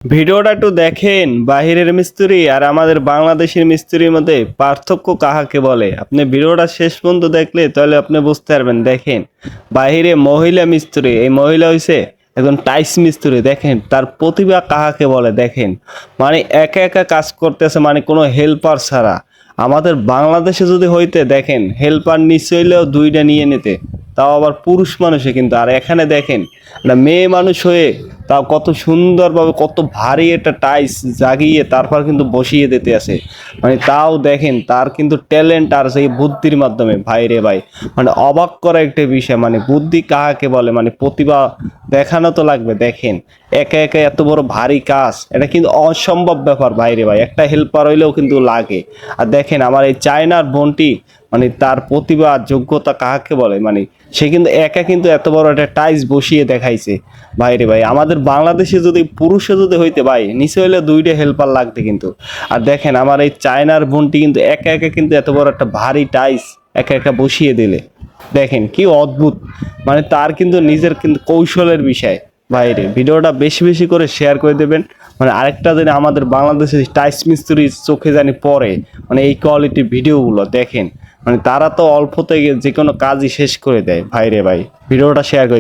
ভিডিওটা একটু দেখেন। বাহিরের মিস্ত্রি আর আমাদের বাংলাদেশের মিস্ত্রির মধ্যে পার্থক্য কাহাকে বলে। আপনি ভিডিওটা শেষ পর্যন্ত দেখলে তাহলে আপনি বুঝতে পারবেন। দেখেন বাহিরে মহিলা মিস্ত্রি, এই মহিলা হইছে একজন টাইস মিস্ত্রি। দেখেন তার প্রতিভা কাহাকে বলে। দেখেন মানে একা একা কাজ করতেছে, মানে কোনো হেল্পার ছাড়া। আমাদের বাংলাদেশে যদি হইতে দেখেন হেল্পার নিচে হইলেও দুইটা নিয়ে নিতে, তাও আবার পুরুষ মানুষে। কিন্তু আর এখানে দেখেন একটা মেয়ে মানুষ হয়ে তাও কত সুন্দরভাবে কত ভারী একটা টাইস জাগিয়ে তারপর কিন্তু বসিয়ে দিতে আসে। মানে তাও দেখেন তার কিন্তু ট্যালেন্ট আর সেই বুদ্ধির মাধ্যমে। ভাই রে ভাই, মানে অবাক করা একটা বিষয়। মানে বুদ্ধি কাহাকে বলে, মানে প্রতিভা দেখানো তো লাগবে। দেখেন একা একা এত বড় ভারী কাজ, এটা কিন্তু অসম্ভব ব্যাপার। ভাইরে ভাই, একটা হেল্পার হইলেও কিন্তু লাগে। আর দেখেন আমার এই চায়নার বোনটি, মানে তার প্রতিভা যোগ্যতা কাহাকে বলে। মানে সে কিন্তু একা কিন্তু এত বড় একটা টাইস বসিয়ে দেখাইছে। ভাইরে ভাই, আমাদের বাংলাদেশে যদি পুরুষে যদি হইতে ভাই নিচে হইলে দুইটা হেল্পার লাগতে কিন্তু। আর দেখেন আমার এই চায়নার বোনটি কিন্তু একা একা কিন্তু এত বড় একটা ভারী টাইস একা একা বসিয়ে দিলে। দেখেন কি অদ্ভুত, মানে তার কিন্তু নিজের কিন্তু কৌশলের বিষয়। বাইরে ভিডিওটা বেশি বেশি করে শেয়ার করে দেবেন। মানে আরেকটা যদি আমাদের বাংলাদেশের টাইস মিস্ত্রির চোখে জানি পড়ে, মানে এই কোয়ালিটির ভিডিওগুলো দেখেন, মানে তারা তো অল্পতে যে কোনো কাজই শেষ করে দেয়। ভাইরে ভাই, ভিডিওটা শেয়ার করে